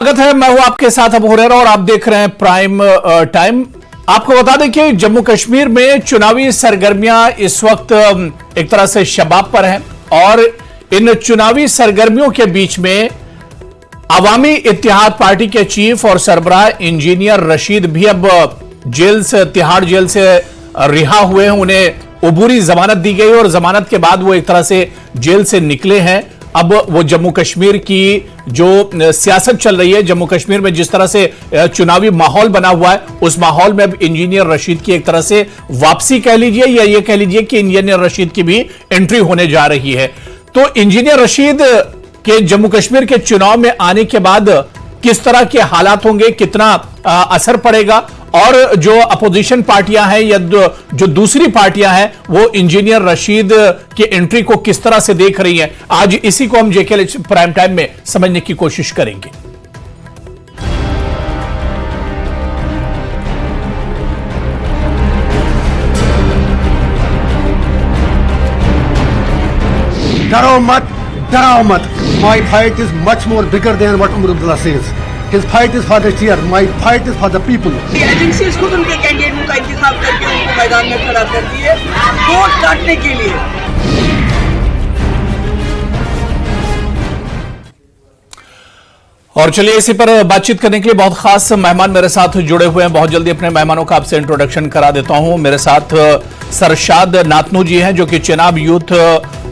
स्वागत है। मैं हूं आपके साथ अबू हुरैरा और आप देख रहे हैं प्राइम टाइम। आपको बता दें कि जम्मू कश्मीर में चुनावी सरगर्मियां इस वक्त एक तरह से शबाब पर हैं और इन चुनावी सरगर्मियों के बीच में अवामी इत्तेहाद पार्टी के चीफ और सरबराह इंजीनियर रशीद भी अब जेल से, तिहाड़ जेल से रिहा हुए हैं। उन्हें अबूरी जमानत दी गई और जमानत के बाद वो एक तरह से जेल से निकले हैं। अब वो जम्मू कश्मीर की जो सियासत चल रही है, जम्मू कश्मीर में जिस तरह से चुनावी माहौल बना हुआ है, उस माहौल में अब इंजीनियर रशीद की एक तरह से वापसी कह लीजिए या ये कह लीजिए कि इंजीनियर रशीद की भी एंट्री होने जा रही है। तो इंजीनियर रशीद के जम्मू कश्मीर के चुनाव में आने के बाद किस तरह के हालात होंगे, कितना असर पड़ेगा और जो अपोजिशन पार्टियां हैं या जो दूसरी पार्टियां हैं वो इंजीनियर रशीद की एंट्री को किस तरह से देख रही हैं, आज इसी को हम जेके प्राइम टाइम में समझने की कोशिश करेंगे। डरो मत, डराओ मत। My fight is much more bigger than what Umar Abdullah says. His fight is for the chair. My fight is for the people. Agencies खुद उनके कैंडिडेट का इंतखाब करके उनको मैदान में खड़ा कर दिए वोट काटने के लिए। और चलिए इसी पर बातचीत करने के लिए बहुत खास मेहमान मेरे साथ जुड़े हुए हैं। बहुत जल्दी अपने मेहमानों का आपसे इंट्रोडक्शन करा देता हूं। मेरे साथ सरशाद नातनू जी हैं जो कि चेनाब यूथ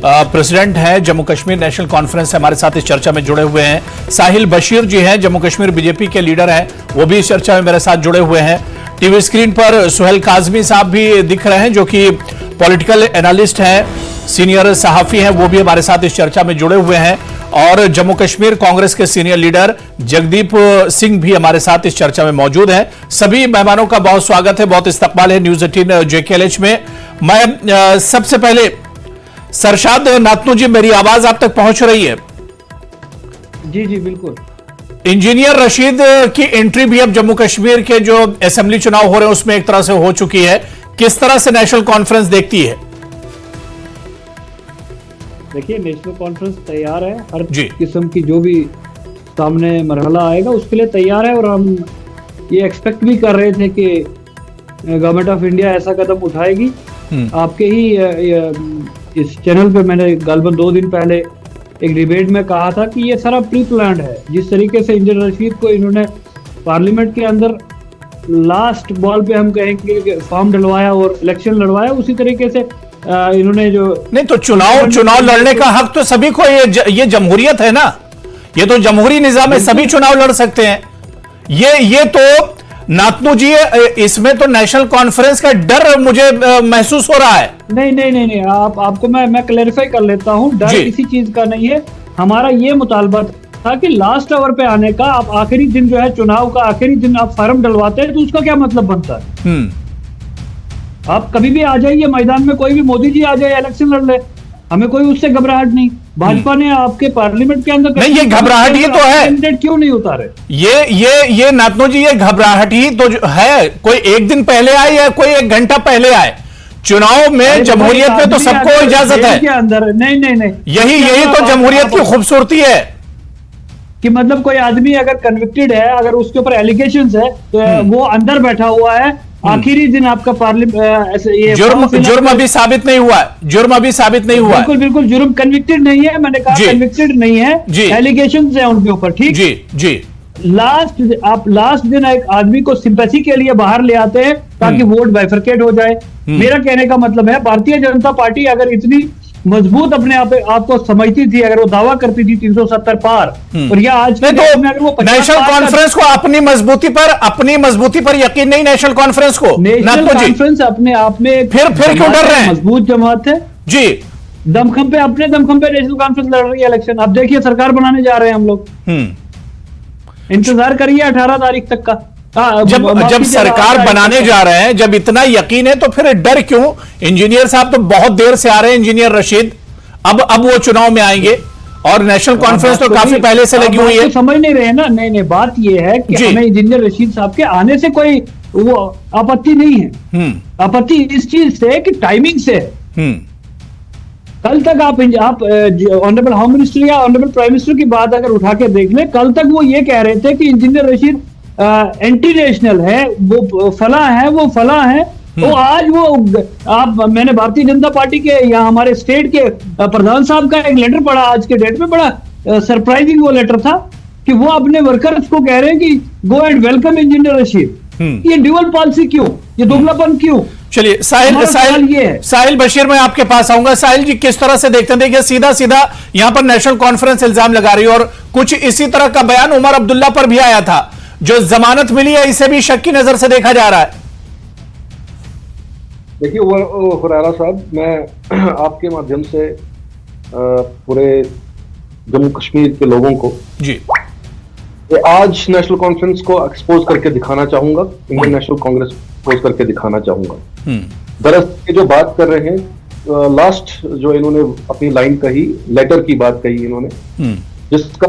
प्रेसिडेंट हैं, जम्मू कश्मीर नेशनल कॉन्फ्रेंस से हमारे साथ इस चर्चा में जुड़े हुए हैं। साहिल बशीर जी हैं, जम्मू कश्मीर बीजेपी के लीडर हैं, वो भी इस चर्चा में मेरे साथ जुड़े हुए हैं। टीवी स्क्रीन पर सुहेल काजमी साहब भी दिख रहे हैं जो कि पॉलिटिकल एनालिस्ट हैं, सीनियर सहाफी हैं, वो भी हमारे साथ इस चर्चा में जुड़े हुए हैं। और जम्मू कश्मीर कांग्रेस के सीनियर लीडर जगदीप सिंह भी हमारे साथ इस चर्चा में मौजूद हैं। सभी मेहमानों का बहुत स्वागत है, बहुत इस्तकबाल है न्यूज 18 JKLH में। मैं सबसे पहले सरशाद नातनू जी, मेरी आवाज आप तक पहुंच रही है? जी जी बिल्कुल। इंजीनियर रशीद की एंट्री भी अब जम्मू कश्मीर के जो असेंबली चुनाव हो रहे हैं उसमें एक तरह से हो चुकी है, किस तरह से नेशनल कॉन्फ्रेंस देखती है? देखिए, नेशनल कॉन्फ्रेंस तैयार है, हर किस्म की जो भी सामने मरहला आएगा उसके लिए तैयार है। और हम ये एक्सपेक्ट भी कर रहे थे कि गवर्नमेंट ऑफ इंडिया ऐसा कदम उठाएगी। आपके ही इस चैनल पे मैंने गालबन 2 दिन पहले एक डिबेट में कहा था कि ये सारा प्री प्लान्ड है। जिस तरीके से इंजीनियर रशीद को इन्होंने पार्लियामेंट के अंदर लास्ट बॉल पे हम कहेंगे फॉर्म डलवाया और इलेक्शन लड़वाया, उसी तरीके से इन्होंने जो नहीं तो चुनाव लड़ने का हक तो सभी को, ये जमहूरियत है ना, ये तो जमहूरी निजाम है, सभी चुनाव लड़ सकते हैं। ये तो नातनू जी, इसमें तो नेशनल कॉन्फ्रेंस का डर मुझे महसूस हो रहा है। नहीं, आपको मैं क्लैरिफाई कर लेता हूँ। डर किसी चीज का नहीं है। हमारा ये मुतालबा था कि लास्ट आवर पे आने का, आप आखिरी दिन जो है चुनाव का आखिरी दिन आप फॉर्म डलवाते हैं तो उसका क्या मतलब बनता है? आप कभी भी आ जाइए मैदान में, कोई भी मोदी जी आ जाए इलेक्शन लड़ ले, हमें कोई उससे घबराहट नहीं। भाजपा ने आपके पार्लियामेंट के अंदर नहीं, ये घबराहट ही तो है। कैंडिडेट क्यों नहीं उतारे? ये नातनू जी, ये घबराहट ही तो है। कोई एक दिन पहले आए या कोई 1 घंटा पहले आए, चुनाव में जमहूरियत में तो सबको इजाजत है। अंदर नहीं, यही तो जमहूरियत की खूबसूरती है कि मतलब कोई आदमी अगर कन्विक्टेड है, अगर उसके ऊपर एलिगेशंस है तो वो अंदर बैठा हुआ है, आखिरी दिन आपका पार्लियामेंट जुर्म अभी साबित नहीं हुआ है। जुर्म अभी साबित नहीं हुआ। बिल्कुल जुर्म कन्विक्टेड नहीं है। मैंने कहा कन्विक्टेड नहीं है, एलिगेशंस है उनके ऊपर। ठीक जी। आप लास्ट दिन एक आदमी को सिंपैथी के लिए बाहर ले आते हैं ताकि वोट बाइफरकेट हो जाए। मेरा कहने का मतलब है, भारतीय जनता पार्टी अगर इतनी मजबूत अपने आप को समझती थी, अगर वो दावा करती थी 370 पार, और या आज नहीं तो अगर वो नेशनल कॉन्फ्रेंस को अपनी मजबूती पर यकीन नहीं, नेशनल कॉन्फ्रेंस को, नेशनल कॉन्फ्रेंस अपने आप में फिर क्यों डर रहे हैं? मजबूत जमात है जी, दमखम पे, अपने दमखम पे नेशनल कॉन्फ्रेंस लड़ रही है इलेक्शन। अब देखिए, सरकार बनाने जा रहे हैं हम लोग, इंतजार करिए 18 तारीख तक का। जब सरकार बनाने जा रहे हैं, जब इतना यकीन है तो फिर डर क्यों? इंजीनियर साहब तो बहुत देर से आ रहे हैं, इंजीनियर रशीद, अब वो चुनाव में आएंगे और नेशनल कॉन्फ्रेंस तो काफी पहले से लगी हुई है। समझ नहीं रहे ना। नहीं, बात ये है कि हमें इंजीनियर रशीद साहब के आने से कोई वो आपत्ति नहीं है। आपत्ति इस चीज से कि टाइमिंग से कल तक आप ऑनरेबल होम मिनिस्टर या ऑनरेबल प्राइम मिनिस्टर की बात अगर उठा के देख ले, कल तक वो ये कह रहे थे कि इंजीनियर रशीद एंटी नेशनल है, वो फला है, वो फला है। तो आज वो मैंने भारतीय जनता पार्टी के या हमारे स्टेट के प्रधान साहब का एक लेटर पढ़ा आज के डेट में, बड़ा सरप्राइजिंग वो लेटर था कि वो अपने वर्कर्स को कह रहे हैं कि go and welcome engineer Rashid. ये ड्यूअल पॉलिसी क्यों, ये दोगलापन क्यों? चलिए साहिल बशीर, मैं आपके पास आऊंगा। साहिल जी, किस तरह से देखते हैं? देखिए सीधा सीधा यहां पर नेशनल कॉन्फ्रेंस इल्जाम लगा रही है और कुछ इसी तरह का बयान उमर अब्दुल्ला पर भी आया था। जो जमानत मिली है इसे भी शक की नजर से देखा जा रहा है। देखिए हुरैरा साहब, मैं आपके माध्यम से पूरे जम्मू कश्मीर के लोगों को जी आज नेशनल कॉन्फ्रेंस को एक्सपोज करके दिखाना चाहूंगा, इंडियन नेशनल कांग्रेस एक्सपोज करके दिखाना चाहूंगा। दरअसल जो बात कर रहे हैं, लास्ट जो इन्होंने अपनी लाइन कही, लेटर की बात कही इन्होंने, जिसका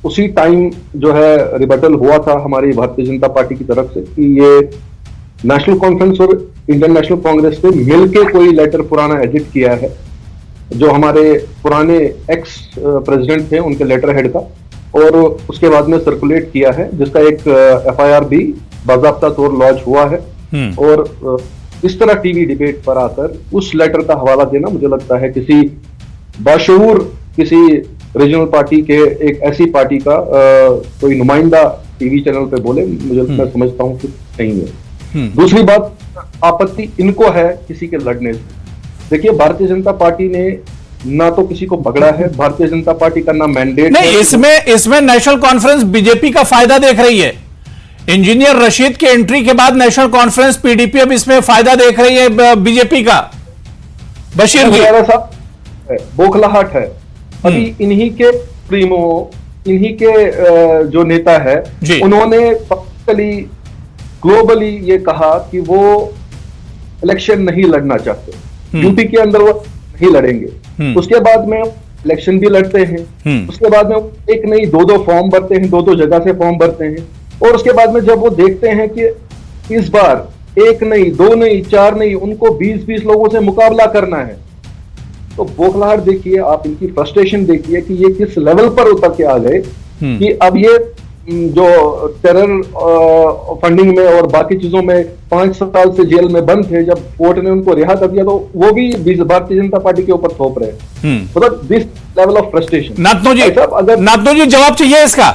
उसी टाइम जो है रिबटल हुआ था हमारी भारतीय जनता पार्टी की तरफ से कि ये नेशनल कॉन्फ्रेंस और इंडियन नेशनल कांग्रेस ने मिलकर कोई लेटर पुराना एडिट किया है, जो हमारे पुराने एक्स प्रेसिडेंट थे उनके लेटर हेड का, और उसके बाद में सर्कुलेट किया है, जिसका एक FIR भी बाज़ाब्ता तौर लॉन्च हुआ है। और इस तरह टीवी डिबेट पर आकर उस लेटर का हवाला देना, मुझे लगता है किसी बाशऊर किसी रीजनल पार्टी के एक ऐसी पार्टी का कोई नुमाइंदा टीवी चैनल पे बोले, मैं समझता हूं कि नहीं है। दूसरी बात, आपत्ति इनको है किसी के लड़ने से। देखिए, भारतीय जनता पार्टी ने ना तो किसी को पकड़ा है, भारतीय जनता पार्टी का ना मैंडेट नहीं, इसमें नेशनल कॉन्फ्रेंस बीजेपी का फायदा देख रही है। इंजीनियर रशीद के एंट्री के बाद नेशनल कॉन्फ्रेंस PDP अब इसमें फायदा देख रही है बीजेपी का। बशीर जी, बौखलाहट है अभी इन्हीं के प्रीमो, इन्हीं के जो नेता है, उन्होंने ग्लोबली ये कहा कि वो इलेक्शन नहीं लड़ना चाहते, यूपी के अंदर वो नहीं लड़ेंगे। उसके बाद में इलेक्शन भी लड़ते हैं, उसके बाद में एक नहीं दो फॉर्म भरते हैं, दो जगह से फॉर्म भरते हैं, और उसके बाद में जब वो देखते हैं कि इस बार एक नहीं, दो नहीं, चार नहीं, उनको 20-20 लोगों से मुकाबला करना है, तो बौखलाहट देखिए आप, इनकी फ्रस्ट्रेशन देखिए कि ये किस लेवल पर उतर के आ गए कि अब ये जो टेरर फंडिंग में और बाकी चीजों में 5 साल से जेल में बंद थे, जब कोर्ट ने उनको रिहा कर दिया तो वो भी भारतीय जनता पार्टी के ऊपर थोप रहे। मतलब दिस लेवल ऑफ फ्रस्ट्रेशन। नाथनो जी जवाब चाहिए इसका।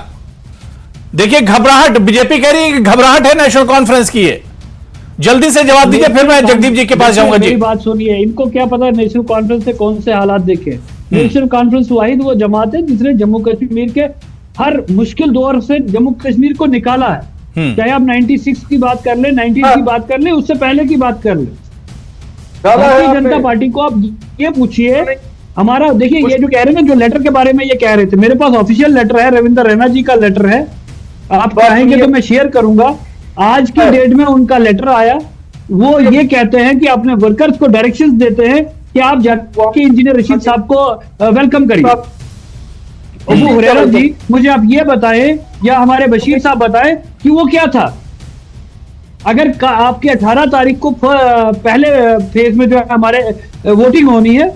देखिए, घबराहट, बीजेपी कह रही है कि घबराहट है नेशनल कॉन्फ्रेंस की है। जल्दी से जवाब दीजिए, फिर मैं जगदीप जी के पास जाऊंगा। जी, बात सुनिए, इनको क्या पता नेशनल कॉन्फ्रेंस से कौन से हालात देखे। नेशनल कॉन्फ्रेंस वाहिद वो जमात है जिसने जम्मू कश्मीर के हर मुश्किल दौर से जम्मू कश्मीर को निकाला है। चाहे आप 96 की बात कर ले, 90 की बात कर ले, उससे पहले की बात कर ले। भारतीय जनता पार्टी को आप ये पूछिए, हमारा देखिए, ये जो कह रहे हैं ना, जो लेटर के बारे में ये कह रहे थे, मेरे पास ऑफिशियल लेटर है, रविंद्र रैना जी का लेटर है, आप कहेंगे तो मैं शेयर करूंगा। आज की डेट में उनका लेटर आया, वो ये कहते हैं कि अपने वर्कर्स को डायरेक्शंस देते हैं कि आप जाके इंजीनियर रशीद साहब को वेलकम करिए। अबू हुरैरा जी, मुझे आप ये बताएं या हमारे बशीर साहब बताएं कि वो क्या था। अगर आपके 18 तारीख को पहले फेज में जो है हमारे वोटिंग होनी है,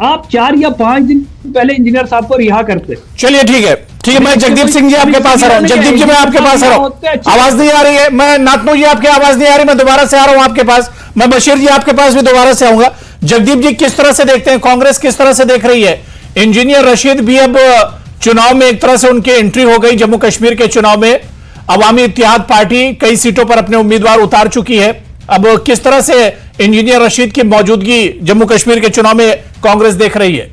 आप 4 या 5 दिन पहले इंजीनियर साहब को रिहा करते। चलिए ठीक है, मैं जगदीप सिंह जी आपके पास आ रहा हूँ। जगदीप जी, मैं आपके पास आ रहा हूँ, आवाज नहीं आ रही है। मैं नाथनो जी, आपकी आवाज नहीं आ रही, मैं दोबारा से आ रहा हूँ आपके पास। मैं बशीर जी आपके पास भी दोबारा से आऊंगा। जगदीप जी, किस तरह से देखते हैं, कांग्रेस किस तरह से देख रही है? इंजीनियर रशीद भी अब चुनाव में एक तरह से उनकी एंट्री हो गई। जम्मू कश्मीर के चुनाव में अवामी इत्तेहाद पार्टी कई सीटों पर अपने उम्मीदवार उतार चुकी है। अब किस तरह से इंजीनियर रशीद की मौजूदगी जम्मू कश्मीर के चुनाव में कांग्रेस देख रही है?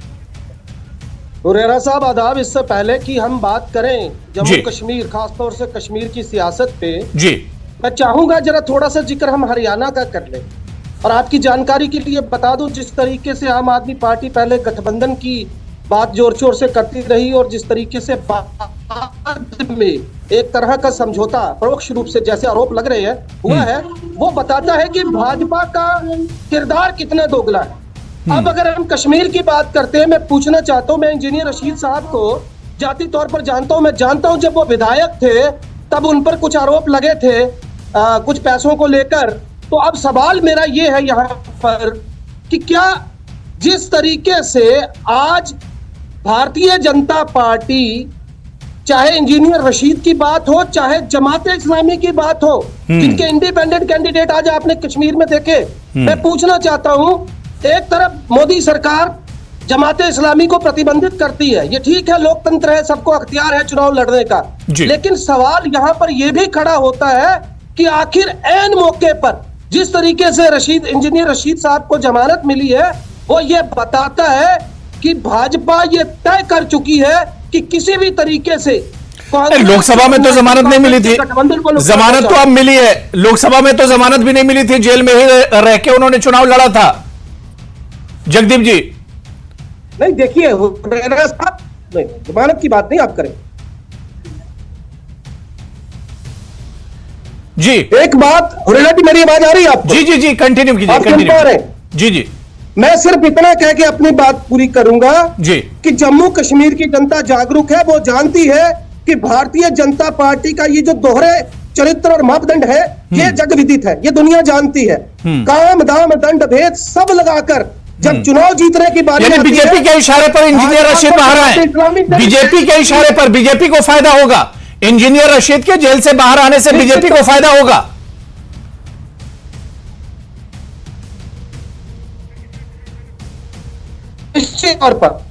हुरैरा साहब आदाब। इससे पहले कि हम बात करें जम्मू कश्मीर, खासतौर से कश्मीर की सियासत पे, जी मैं चाहूंगा जरा थोड़ा सा जिक्र हम हरियाणा का कर लें। और आपकी जानकारी के लिए बता दूं, जिस तरीके से आम आदमी पार्टी पहले गठबंधन की बात जोर शोर से करती रही और जिस तरीके से बाद में एक तरह का समझौता परोक्ष रूप से जैसे आरोप लग रहे हैं हुआ है, वो बताता है कि भाजपा का किरदार कितना दोगला है। अब अगर हम कश्मीर की बात करते हैं, मैं पूछना चाहता हूं, मैं इंजीनियर रशीद साहब को जाती तौर पर जानता हूं। मैं जानता हूं जब वो विधायक थे तब उन पर कुछ आरोप लगे थे कुछ पैसों को लेकर। तो अब सवाल मेरा ये है यहाँ पर कि क्या जिस तरीके से आज भारतीय जनता पार्टी, चाहे इंजीनियर रशीद की बात हो, चाहे जमात इस्लामी की बात हो, जिनके इंडिपेंडेंट कैंडिडेट आज आपने कश्मीर में देखे, मैं पूछना चाहता हूं, एक तरफ मोदी सरकार जमात इस्लामी को प्रतिबंधित करती है, ये ठीक है, लोकतंत्र है, सबको अख्तियार है चुनाव लड़ने का, लेकिन सवाल यहां पर यह भी खड़ा होता है कि आखिर ऐन मौके पर जिस तरीके से इंजीनियर रशीद साहब को जमानत मिली है, वो ये बताता है कि भाजपा ये तय कर चुकी है कि किसी भी तरीके से लोकसभा में तो जमानत नहीं मिली थी, जमानत तो अब मिली है, लोकसभा में तो जमानत भी नहीं मिली थी, जेल में ही रह के उन्होंने चुनाव लड़ा था। जगदीप जी नहीं, देखिए साहब, नहीं जमानत की बात नहीं आप करें जी। एक बात हुरेरा जी, मेरी आवाज आ रही है आपको? जी जी जी, कंटिन्यू कीजिए, कंटिन्यू। जी जी, मैं सिर्फ इतना कह के अपनी बात पूरी करूंगा जी कि जम्मू कश्मीर की जनता जागरूक है, वो जानती है कि भारतीय जनता पार्टी का ये जो दोहरे चरित्र और मापदंड है, ये जग विदित है, ये दुनिया जानती है। काम दाम दंड भेद सब लगाकर जब चुनाव जीतने की बात, बीजेपी के इशारे पर इंजीनियर रशीद बाहर आए, बीजेपी के इशारे पर बीजेपी को फायदा होगा, इंजीनियर रशीद के जेल से बाहर आने से बीजेपी को फायदा होगा। निश्चित तौर पर।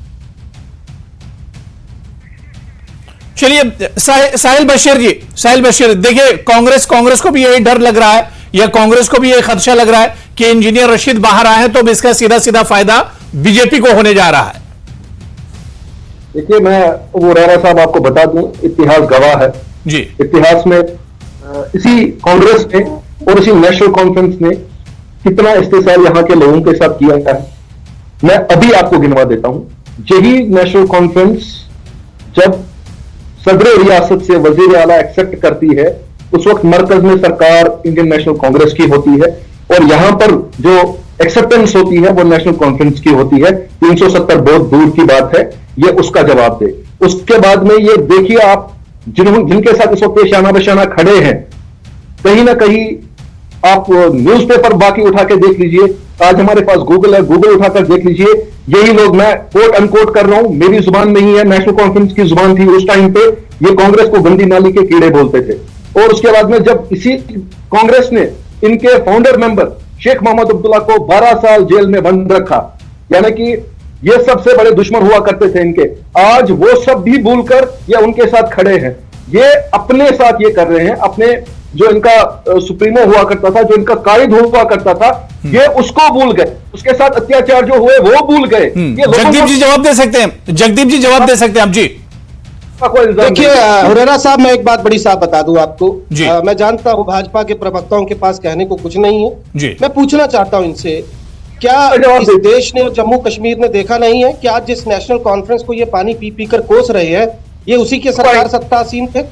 चलिए साहिल बशीर जी, साहिल बशीर, देखिए कांग्रेस को भी यही डर लग रहा है, या कांग्रेस को भी यही खदशा लग रहा है कि इंजीनियर रशीद बाहर आए हैं तो इसका सीधा सीधा फायदा बीजेपी को होने जा रहा है। देखिए, मैं वो रेरा साहब आपको बता दूं, इतिहास गवाह है जी, इतिहास में इसी कांग्रेस ने और इसी नेशनल कॉन्फ्रेंस ने कितना इस्तेसाल यहां के लोगों के साथ किया है। मैं अभी आपको गिनवा देता हूं। यही नेशनल कॉन्फ्रेंस जब सदर रियासत से वजीर आला एक्सेप्ट करती है, उस वक्त मरकज में सरकार इंडियन नेशनल कांग्रेस की होती है, और यहां पर जो एक्सेप्टेंस होती है वो नेशनल कॉन्फ्रेंस की होती है। 370 बहुत दूर की बात है, ये उसका जवाब दे। उसके बाद में ये देखिए आप, जिनके साथ इस वक्त शाना बशाना खड़े हैं, कहीं ना कहीं आप न्यूज़पेपर बाकी उठा के देख लीजिए, आज हमारे पास गूगल है, गूगल उठाकर देख लीजिए, यही लोग, मैं कोट अनकोट कर रहा हूं, मेरी जुबान नहीं है, नेशनल कॉन्फ्रेंस की जुबान थी उस टाइम पे, ये कांग्रेस को गंदी नाली के कीड़े बोलते थे। और उसके बाद में जब इसी कांग्रेस ने इनके फाउंडर मेंबर शेख मोहम्मद अब्दुल्ला को 12 साल जेल में बंद रखा, यानी कि ये सबसे बड़े दुश्मन हुआ करते थे इनके, आज वो सब भी भूलकर ये उनके साथ खड़े हैं। ये अपने साथ ये कर रहे हैं, अपने जो इनका सुप्रीमो हुआ करता था, जो इनका कायद हुआ करता था, ये उसको भूल गए, उसके साथ अत्याचार जो हुए वो भूल गए। जगदीप जी जवाब दे सकते हैं, जगदीप जी जवाब दे सकते हैं आप जी। देखिए हुरेरा साहब, मैं एक बात बड़ी साफ बता दूं आपको, मैं जानता हूं भाजपा के प्रवक्ताओं के पास कहने को कुछ नहीं है, मैं पूछना चाहता हूं इनसे, क्या इस देश ने और जम्मू कश्मीर ने देखा नहीं है कि आज जिस नेशनल कॉन्फ्रेंस को ये पानी पी पी कर कोस रहे हैं, ये उसी के सरकार सत्तासीन थे।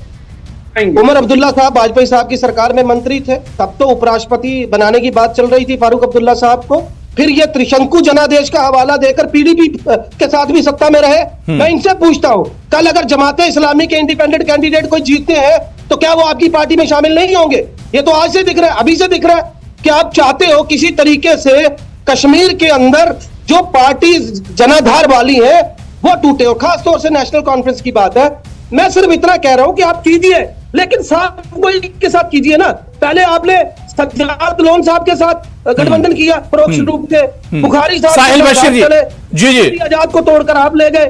उमर अब्दुल्ला साहब वाजपेयी साहब की सरकार में मंत्री थे, तब तो उपराष्ट्रपति बनाने की बात चल रही थी फारूक अब्दुल्ला साहब को, फिर ये त्रिशंकु जनादेश का हवाला देकर पीडीपी के साथ भी सत्ता में रहे। मैं इनसे पूछता हूं, कल अगर जमाते इस्लामी के इंडिपेंडेंट कैंडिडेट कोई जीतते हैं तो क्या वो आपकी पार्टी में शामिल नहीं होंगे? ये तो आज से दिख रहा है, अभी से दिख रहा है कि आप चाहते हो किसी तरीके से कश्मीर के अंदर जो पार्टी जनाधार वाली है वो टूटे, और खासतौर से नेशनल कॉन्फ्रेंस की बात है। मैं सिर्फ इतना कह रहा हूं कि आप कीजिए, लेकिन साथ कोई के साथ कीजिए ना। पहले आपने सज्जाद लोन साहब के साथ गठबंधन किया परोक्ष रूप से, बुखारी साहब साहिल बशीर जी आजाद को तोड़कर आप ले गए,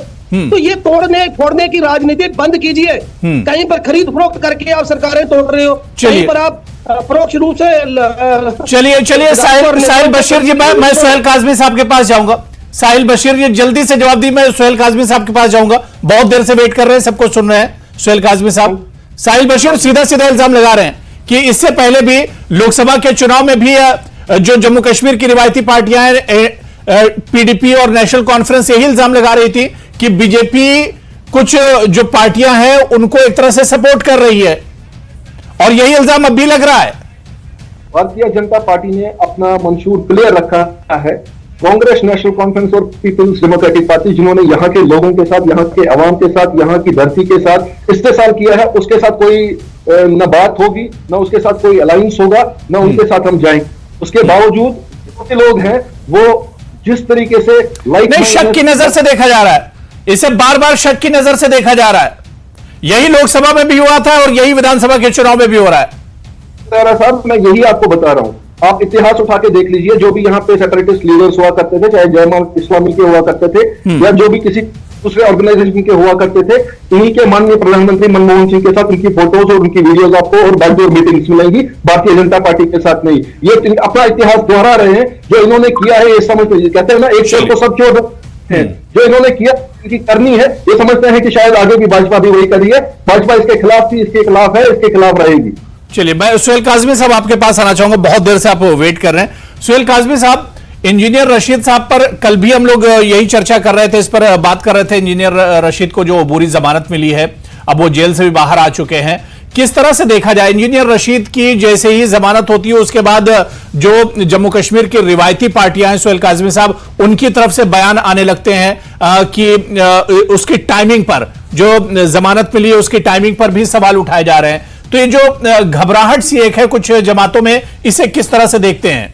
तो ये तोड़ने फोड़ने की राजनीति बंद कीजिए। कहीं पर खरीद फरोख्त करके आप सरकारें तोड़ रहे हो, कहीं पर आप परोक्ष रूप से। चलिए साहिल बशीर जी, मैं सोहेल काजमी साहब के पास जाऊंगा। साहिल बशीर जी जल्दी से जवाब दी, मैं सोहेल काजमी साहब के पास जाऊंगा, बहुत देर से वेट कर रहे हैं, सबको सुन रहे हैं सोहेल काजमी साहब। साहिल बशीर सीधा सीधा इल्जाम लगा रहे हैं कि इससे पहले भी लोकसभा के चुनाव में भी जो जम्मू कश्मीर की रिवायती पार्टियां हैं, पीडीपी और नेशनल कॉन्फ्रेंस, यही इल्जाम लगा रही थी कि बीजेपी कुछ जो पार्टियां हैं उनको एक तरह से सपोर्ट कर रही है, और यही इल्जाम अब भी लग रहा है। भारतीय जनता पार्टी ने अपना मंशूर क्लियर रखा है। कांग्रेस, नेशनल कॉन्फ्रेंस और पीपल्स डेमोक्रेटिक पार्टी, जिन्होंने यहाँ के लोगों के साथ, यहाँ के अवाम के साथ, यहाँ की धरती के साथ इस्तेसाल किया है, उसके साथ कोई न बात होगी, न उसके साथ कोई अलायंस होगा, न उनके साथ हम जाएंगे। उसके बावजूद जो लोग हैं वो जिस तरीके से नहीं, शक की नजर से देखा जा रहा है, इसे बार बार शक की नजर से देखा जा रहा है। यही लोकसभा में भी हुआ था और यही विधानसभा के चुनाव में भी हो रहा है। साहब मैं यही आपको बता रहा हूं, आप इतिहास उठा के देख लीजिए, जो भी यहाँ पे सेपरेटिस्ट लीडर्स हुआ करते थे, चाहे जमात इस्लामी के हुआ करते थे या जो भी किसी दूसरे ऑर्गेनाइजेशन के हुआ करते थे, इन्हीं के माननीय प्रधानमंत्री मनमोहन सिंह के साथ उनकी फोटोज और उनकी वीडियोज आपको और बैकडोर मीटिंग्स मिलेंगी, भारतीय जनता पार्टी के साथ नहीं। ये अपना इतिहास दोहरा रहे हैं। जो इन्होंने किया है ये समझ लीजिए, कहते हैं ना एक चोर को सब चोर है, जो इन्होंने किया इनकी करनी है, ये समझते हैं कि शायद आगे भी भाजपा भी वही करी है। भाजपा इसके खिलाफ थी, इसके खिलाफ है, इसके खिलाफ रहेगी। चलिए, मैं सुहेल काजमी साहब आपके पास आना चाहूंगा, बहुत देर से आप वेट कर रहे हैं। सुहेल काजमी साहब, इंजीनियर रशीद साहब पर कल भी हम लोग यही चर्चा कर रहे थे, इस पर बात कर रहे थे। इंजीनियर रशीद को जो अबूरी जमानत मिली है, अब वो जेल से भी बाहर आ चुके हैं। किस तरह से देखा जाए इंजीनियर रशीद की जैसे ही जमानत होती है उसके बाद जो जम्मू कश्मीर की रिवायती पार्टियां हैं, सुहेल काजमी साहब, उनकी तरफ से बयान आने लगते हैं कि उसकी टाइमिंग पर, जो जमानत मिली है उसकी टाइमिंग पर भी सवाल उठाए जा रहे हैं। तो ये जो घबराहट सी एक है कुछ जमातों में, इसे किस तरह से देखते हैं?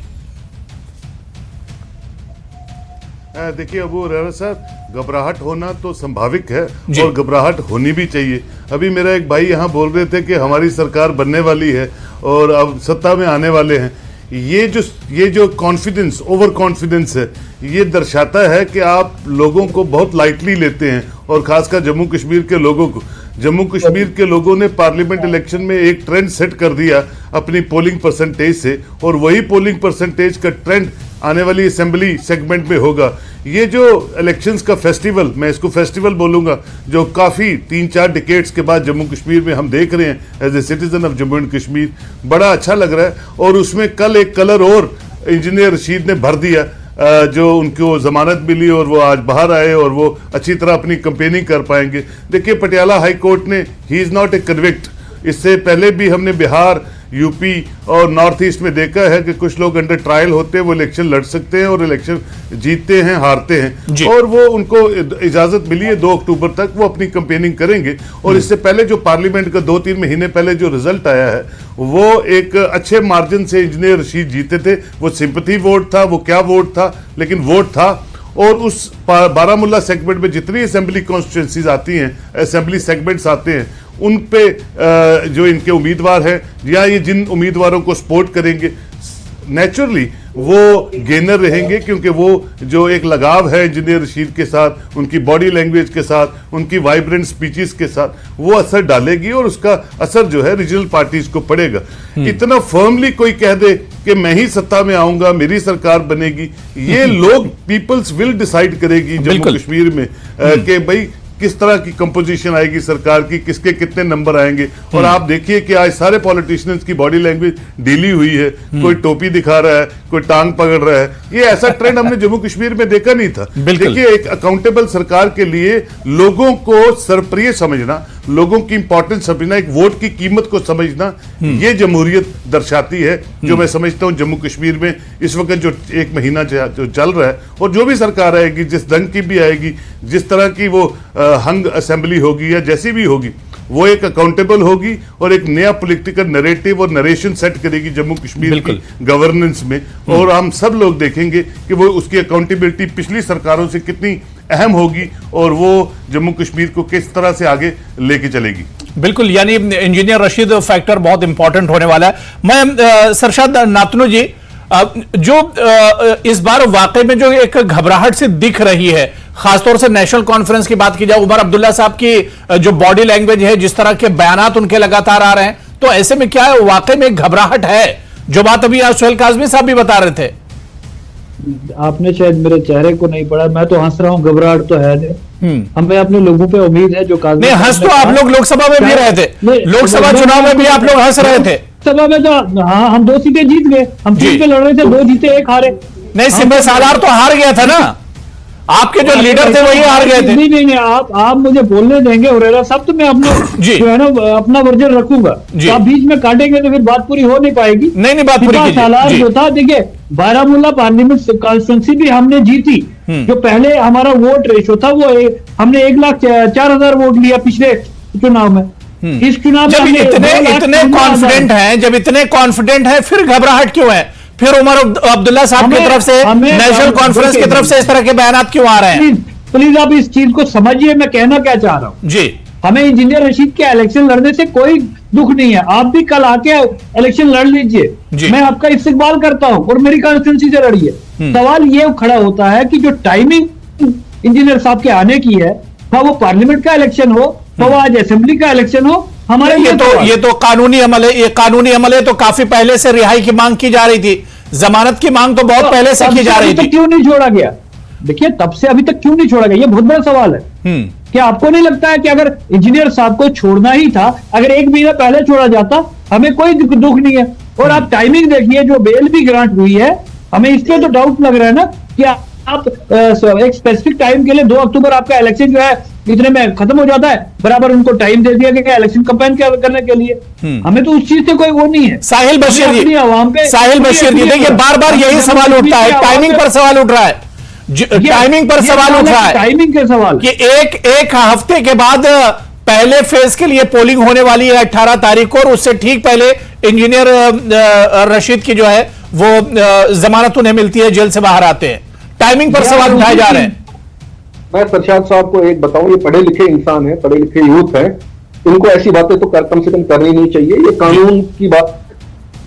देखिए अबू हुरैरा साहब, घबराहट होना तो संभाविक है और घबराहट होनी भी चाहिए। अभी मेरा एक भाई यहाँ बोल रहे थे कि हमारी सरकार बनने वाली है और अब सत्ता में आने वाले हैं। ये जो कॉन्फिडेंस, ओवर कॉन्फिडेंस है, ये दर्शाता है कि आप लोगों को बहुत लाइटली लेते हैं, और खासकर जम्मू कश्मीर के लोगों को। जम्मू कश्मीर के लोगों ने पार्लियामेंट इलेक्शन में एक ट्रेंड सेट कर दिया अपनी पोलिंग परसेंटेज से, और वही पोलिंग परसेंटेज का ट्रेंड आने वाली असेंबली सेगमेंट में होगा। ये जो इलेक्शंस का फेस्टिवल, मैं इसको फेस्टिवल बोलूंगा, जो काफ़ी 3-4 डिकेड्स के बाद जम्मू कश्मीर में हम देख रहे हैं as a citizen of Jammu and Kashmir, बड़ा अच्छा लग रहा है। और उसमें कल एक कलर और इंजीनियर रशीद ने भर दिया, जो उनको जमानत मिली और वो आज बाहर आए और वो अच्छी तरह अपनी कंपेनिंग कर पाएंगे। देखिए, पटियाला हाई कोर्ट ने, he is not a convict. इससे पहले भी हमने बिहार, यूपी और नॉर्थ ईस्ट में देखा है कि कुछ लोग अंडर ट्रायल होते हैं, वो इलेक्शन लड़ सकते हैं और इलेक्शन जीतते हैं, हारते हैं, और वो उनको इजाजत मिली है 2 अक्टूबर तक वो अपनी कंपेनिंग करेंगे। और इससे पहले जो पार्लियामेंट का 2-3 महीने पहले जो रिजल्ट आया है, वो एक अच्छे मार्जिन से इंजीनियर रशीद जीते थे। वो सिंपथी वोट था, वो क्या वोट था, लेकिन वोट था। और उस बारामूला सेगमेंट में जितनी असेंबली कॉन्स्टिट्यूंसीज आती हैं, असेंबली सेगमेंट्स आते हैं, उन पे जो इनके उम्मीदवार हैं या ये जिन उम्मीदवारों को सपोर्ट करेंगे, नेचुरली वो गेनर रहेंगे, क्योंकि वो जो एक लगाव है इंजीनियर रशीद के साथ, उनकी बॉडी लैंग्वेज के साथ, उनकी वाइब्रेंट स्पीचेस के साथ, वो असर डालेगी और उसका असर जो है रीजनल पार्टीज को पड़ेगा। इतना फर्मली कोई कह दे कि मैं ही सत्ता में आऊंगा, मेरी सरकार बनेगी, ये लोग पीपल्स विल डिसाइड करेगी जम्मू कश्मीर में कि भाई किस तरह की कंपोजिशन आएगी सरकार की, किसके कितने नंबर आएंगे। और आप देखिए कि आज सारे पॉलिटिशियंस की बॉडी लैंग्वेज ढीली हुई है, कोई टोपी दिखा रहा है, कोई टांग पकड़ रहा है। ये ऐसा ट्रेंड हमने जम्मू कश्मीर में देखा नहीं था। देखिए, एक अकाउंटेबल सरकार के लिए लोगों को सरप्रिय समझना, लोगों की इंपॉर्टेंस समझना, एक वोट की कीमत को समझना, ये जमहूरियत दर्शाती है, जो मैं समझता हूँ जम्मू कश्मीर में इस वक्त जो 1 महीना जो चल रहा है, और जो भी सरकार आएगी, जिस ढंग की भी आएगी, जिस तरह की वो हंग असेंबली होगी या जैसी भी होगी, वो एक अकाउंटेबल होगी और एक नया पॉलिटिकल नैरेटिव और नरेशन सेट करेगी जम्मू कश्मीर की गवर्नेंस में। और हम सब लोग देखेंगे कि वो उसकी अकाउंटेबिलिटी पिछली सरकारों से कितनी अहम होगी और वो जम्मू कश्मीर को किस तरह से आगे लेके चलेगी। बिल्कुल, यानी इंजीनियर रशीद फैक्टर बहुत इंपॉर्टेंट होने वाला है। मैं सरशाद नातनू जी, जो इस बार वाकई में जो एक घबराहट से दिख रही है, खासतौर से नेशनल कॉन्फ्रेंस की बात की जाए, उमर अब्दुल्ला साहब की जो बॉडी लैंग्वेज है, जिस तरह के बयानात उनके लगातार आ रहे हैं, तो ऐसे में क्या है, वाकई में घबराहट है, जो बात अभी आप सुहेल काजमी साहब भी बता रहे थे। आपने शायद मेरे चेहरे को नहीं पढ़ा, मैं तो हंस रहा हूँ, घबराहट तो है नहीं। हमें अपने लोगों पे उम्मीद है, जो काजमी नहीं, हंस तो आप लोग लोकसभा में भी रहे थे, लोकसभा चुनाव में भी आप लोग हंस रहे थे। सभा में तो हाँ, हम 2 सीटें जीत गए, हम 3 पे लड़ रहे थे, 2 जीते 1 हारे। नहीं, सिंबे सालार तो हार गया था ना, आपके जो लीडर थे वही हार गए थे। नहीं, आप मुझे बोलने देंगे हुरैरा साहब, तो मैं अपना जो है ना अपना वर्जन रखूंगा। तो आप बीच में काटेंगे तो फिर बात पूरी हो नहीं पाएगी। नहीं, बात पूरी कीजिए। सालार जो था, देखिए, बारामूला पार्लियामेंट कॉन्स्टिट्यूंसी भी हमने जीती। जो पहले हमारा वोट रेशो था, वो हमने 1,04,000 वोट लिया पिछले चुनाव में। इस चुनाव जब इतने कॉन्फिडेंट हैं, फिर घबराहट क्यों है? फिर उमर अब्दुल्ला साहब की तरफ से, नेशनल कॉन्फ्रेंस की तरफ से इस तरह के बयान क्यों आ रहे हैं? प्लीज आप इस चीज को समझिए, मैं कहना क्या चाह रहा हूं जी। हमें इंजीनियर रशीद के इलेक्शन लड़ने से कोई दुख नहीं है, आप भी कल आके इलेक्शन लड़ लीजिए, मैं आपका इस्तेमाल करता हूं और मेरी कॉन्स्टिट्यूंसी से लड़िए। सवाल ये खड़ा होता है कि जो टाइमिंग इंजीनियर साहब के आने की है, वो पार्लियामेंट का इलेक्शन हो, वो आज असेंबली का इलेक्शन हो, हमारे ये तो कानूनी अमल है, ये कानूनी अमल है। तो काफी पहले से रिहाई की मांग की जा रही थी, जमानत की मांग तो बहुत पहले से की जा रही थी, क्यों नहीं छोड़ा गया? देखिए तब से अभी तक क्यों नहीं छोड़ा गया, ये बहुत बड़ा सवाल है। क्या आपको नहीं लगता है कि अगर इंजीनियर साहब को छोड़ना ही था, अगर 1 महीना पहले छोड़ा जाता, हमें कोई दुख नहीं है। और आप टाइमिंग देखिए, जो बेल भी ग्रांट हुई है, हमें इसलिए तो डाउट लग रहा है ना कि आप एक स्पेसिफिक टाइम के लिए 2 अक्टूबर आपका इलेक्शन जो है इतने में खत्म हो जाता है, बराबर उनको टाइम दे दिया गया इलेक्शन कंपेन करने के लिए। हमें तो उस चीज से कोई वो नहीं है। साहिल बशीर जी, देखिए बार बार यही सवाल उठता है, टाइमिंग पर सवाल उठ रहा है, टाइमिंग पर सवाल उठ रहा है, टाइमिंग के सवाल कि एक हफ्ते के बाद पहले फेज के लिए पोलिंग होने वाली है 18 तारीख को, और उससे ठीक पहले इंजीनियर रशीद की जो है वो जमानत उन्हें मिलती है, जेल से बाहर आते हैं। टाइमिंग पर सवाल उठाए जा रहे हैं। मैं सरशाद साहब को एक बताऊं, ये पढ़े लिखे इंसान है, पढ़े लिखे यूथ है, इनको ऐसी बातें तो कम से कम करनी नहीं चाहिए। ये कानून की बात,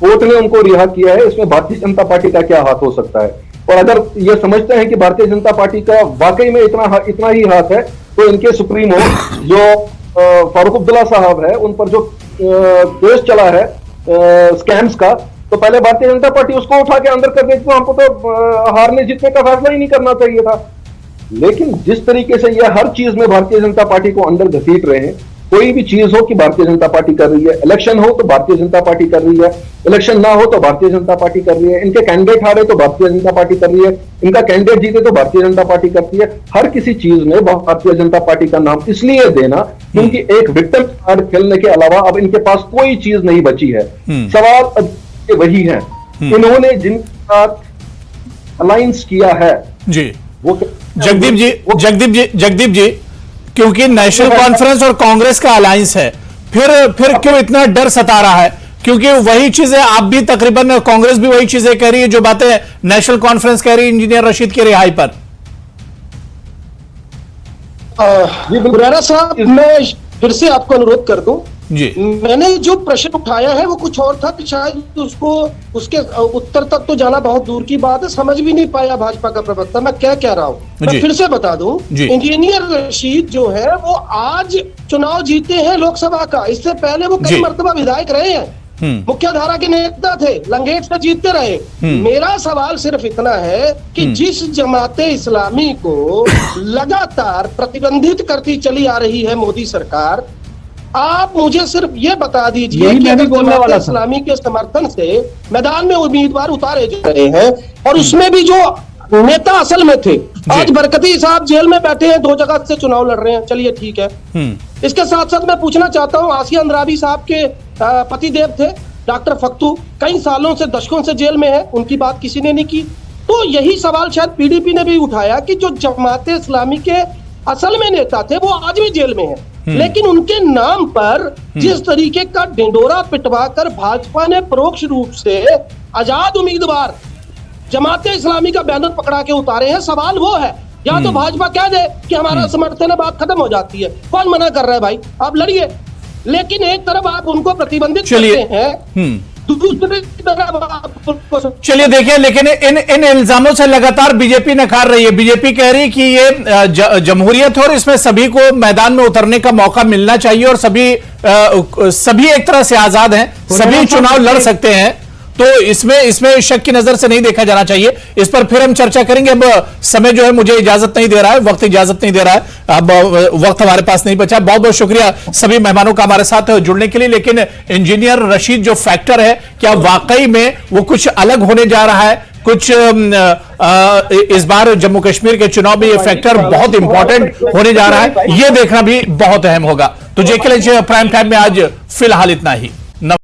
कोर्ट ने उनको रिहा किया है, इसमें भारतीय जनता पार्टी का क्या हाथ हो सकता है? और अगर ये समझते हैं कि भारतीय जनता पार्टी का वाकई में इतना ही हाथ है, तो इनके सुप्रीमो जो फारूक अब्दुल्ला साहब है, उन पर जो केस चला है स्कैम्स का, तो पहले भारतीय जनता पार्टी उसको उठा के अंदर कर देती, तो हमको तो हारने जीतने का फैसला ही नहीं करना चाहिए था। लेकिन जिस तरीके से ये हर चीज में भारतीय जनता पार्टी को अंदर घसीट रहे हैं, कोई भी चीज हो कि भारतीय जनता पार्टी कर रही है, इलेक्शन हो तो भारतीय जनता पार्टी कर रही है, इलेक्शन ना हो तो भारतीय जनता पार्टी कर रही है, इनके कैंडिडेट हारे तो भारतीय जनता पार्टी कर रही है, इनका कैंडिडेट जीते तो भारतीय जनता पार्टी करती है। हर किसी चीज में भारतीय जनता पार्टी का नाम इसलिए देना क्योंकि एक विक्टिम कार्ड खेलने के अलावा अब इनके पास कोई चीज नहीं बची है। सवाल अब वही है, इन्होंने जिनके साथ अलायंस किया है जी, वो जगदीप जी, क्योंकि नेशनल कॉन्फ्रेंस और कांग्रेस का अलायंस है, फिर क्यों इतना डर सता रहा है? क्योंकि वही चीजें आप भी तकरीबन, कांग्रेस भी वही चीजें कह रही है जो बातें नेशनल कॉन्फ्रेंस कह रही है इंजीनियर रशीद की रिहाई पर। हुरैरा साहब, मैं फिर से आपको अनुरोध कर दूं जी, मैंने जो प्रश्न उठाया है वो कुछ और था, कि शायद उसके उत्तर तक तो जाना बहुत दूर की बात है, समझ भी नहीं पाया भाजपा का प्रवक्ता मैं क्या कह रहा हूँ। मैं फिर से बता दूं, इंजीनियर रशीद जो है वो आज चुनाव जीते हैं लोकसभा का, इससे पहले वो कई मर्तबा विधायक रहे हैं, मुख्य धारा के नेता थे, लंगेट से जीतते रहे। मेरा सवाल सिर्फ इतना है कि जिस जमाते इस्लामी को लगातार प्रतिबंधित करती चली आ रही है मोदी सरकार, आप मुझे सिर्फ ये बता दीजिए कि अगर इस्लामी के समर्थन से मैदान में उम्मीदवार उतारे जा रहे हैं और उसमें भी जो नेता असल में थे, आज बरकती साहब जेल में बैठे हैं, 2 जगह से चुनाव लड़ रहे हैं, चलिए ठीक है। इसके साथ साथ मैं पूछना चाहता हूँ, आसिया अंद्राबी साहब के पतिदेव थे डॉक्टर फख्तू, कई सालों से, दशकों से जेल में है, उनकी बात किसी ने नहीं की। तो यही सवाल शायद पीडीपी ने भी उठाया कि जो जमाते इस्लामी के असल में नेता थे वो आज भी जेल में है, लेकिन उनके नाम पर जिस तरीके का ढिंडोरा पिटवाकर भाजपा ने परोक्ष रूप से आजाद उम्मीदवार जमाते इस्लामी का बैनर पकड़ा के उतारे हैं, सवाल वो है, या तो भाजपा कह दे कि हमारा समर्थन है, बात खत्म हो जाती है, कौन मना कर रहा है भाई, आप लड़िए, लेकिन एक तरफ आप उनको प्रतिबंधित करते हैं, दूसरी तरफ आप चलिए देखिए, लेकिन इन इल्जामों से लगातार बीजेपी नकार रही है। बीजेपी कह रही कि ये जमहूरियत है और इसमें सभी को मैदान में उतरने का मौका मिलना चाहिए और सभी एक तरह से आजाद हैं, सभी चुनाव लड़ सकते हैं, तो इसमें शक की नजर से नहीं देखा जाना चाहिए। इस पर फिर हम चर्चा करेंगे। अब समय जो है मुझे इजाजत नहीं दे रहा है, वक्त इजाजत नहीं दे रहा है, अब वक्त हमारे पास नहीं बचा। बहुत बहुत शुक्रिया सभी मेहमानों का हमारे साथ जुड़ने के लिए। लेकिन इंजीनियर रशीद जो फैक्टर है, क्या वाकई में वो कुछ अलग होने जा रहा है? कुछ इस बार जम्मू कश्मीर के चुनाव में ये फैक्टर बहुत इंपॉर्टेंट होने जा रहा है, ये देखना भी बहुत अहम होगा। तो जेके प्राइम टाइम में आज फिलहाल इतना ही।